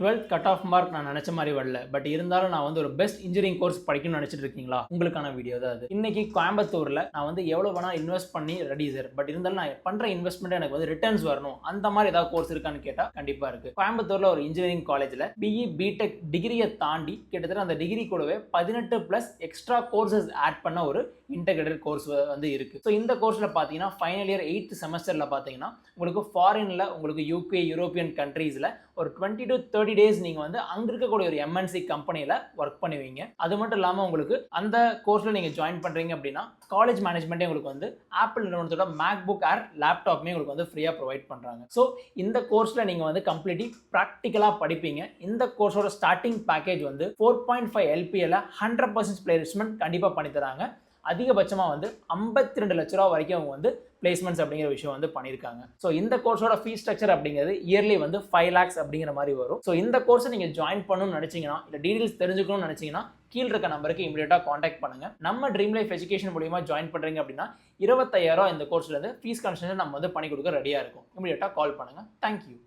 12th cut off mark நான் நினச்ச மாதிரி வரல. பட் இருந்தாலும் நான் வந்து ஒரு பெஸ்ட் இன்ஜினியரிங் கோர்ஸ் படிக்கணும்னு நினச்சிட்டு இருக்கீங்களா? உங்களுக்கான வீடியோ தான் அது. இன்னைக்கு கோயம்புத்தூரில் நான் வந்து எவ்வளோ வேணால் இன்வெஸ்ட் பண்ணி ரெடி சார், பட் இருந்தாலும் நான் பண்ணுற இன்வெஸ்ட்மெண்ட் எனக்கு வந்து ரிட்டர்ன்ஸ் வரணும், அந்த மாதிரி ஏதாவது கோர்ஸ் இருக்கான்னு கேட்டால் கண்டிப்பாக இருக்குது. கோயம்புத்தூரில் ஒரு இன்ஜினியரிங் காலேஜில் பிஇ பிடெக் டிகிரியை தாண்டி கிட்டத்தட்ட அந்த டிகிரி கூடவே 18+ எக்ஸ்ட்ரா கோர்சஸ் ஆட் பண்ண ஒரு இன்டெகிரேட்டட் கோர்ஸ் வந்து இருக்குது. ஸோ இந்த கோர்ஸில் பார்த்தீங்கன்னா ஃபைனல் இயர் 8th செமஸ்டரில் பார்த்தீங்கன்னா உங்களுக்கு ஃபாரினில் உங்களுக்கு யூகே யூரோப்பியன் கண்ட்ரீஸில் ஒரு 20 to 30 days நீங்கள் வந்து அங்கே இருக்கக்கூடிய ஒரு எம்என்சி கம்பெனியில் ஒர்க் பண்ணுவீங்க. அது மட்டும் இல்லாமல் உங்களுக்கு அந்த கோர்ஸில் நீங்கள் ஜாயின் பண்ணுறீங்க அப்படின்னா காலேஜ் மேனேஜ்மெண்ட்டே உங்களுக்கு வந்து ஆப்பிள் நிறுவனத்தோட மேக்புக் ஏர் லேப்டாப்மே உங்களுக்கு வந்து ஃப்ரீயாக ப்ரொவைட் பண்ணுறாங்க. ஸோ இந்த கோர்ஸில் நீங்கள் வந்து கம்ப்ளீட்லி ப்ராக்டிக்கலாக படிப்பீங்க. இந்த கோர்ஸோட ஸ்டார்டிங் பேக்கேஜ் வந்து 4.5 LPAல 100% பிளேஸ்மெண்ட் கண்டிப்பாக பண்ணித்தராங்க. அதிகபட்சமாக வந்து 52 லட்ச ரூபா வரைக்கும் அவங்க வந்து பிளேஸ்மெண்ட்ஸ் அப்படிங்கிற விஷயம் வந்து பண்ணியிருக்காங்க. ஸோ இந்த கோர்ஸோட ஃபீஸ் ஸ்ட்ரக்சர் அப்படிங்கிறது இயர்லி வந்து 5 lakhs அப்படிங்கிற மாதிரி வரும். ஸோ இந்த கோர்ஸை நீங்கள் ஜாயின் பண்ணணும்னு நினச்சிங்கன்னா, இல்லை டீடைல்ஸ் தெரிஞ்சுக்கணும்னு நினச்சிங்கன்னா கீழே இருக்க நம்பருக்கு இமீடியட்டாக காண்டாக்ட் பண்ணுங்கள். நம்ம ட்ரீம் லைஃப் எஜுகேஷன் மூலியமாக ஜாயின் பண்ணுறீங்க அப்படின்னா 25,000 இந்த கோர்ஸ்லேருந்து ஃபீஸ் கன்செஷன் நம்ம வந்து பண்ணி கொடுக்க ரெடியாக இருக்கும். இமீடியட்டாக கால் பண்ணுங்கள். தேங்க்யூ.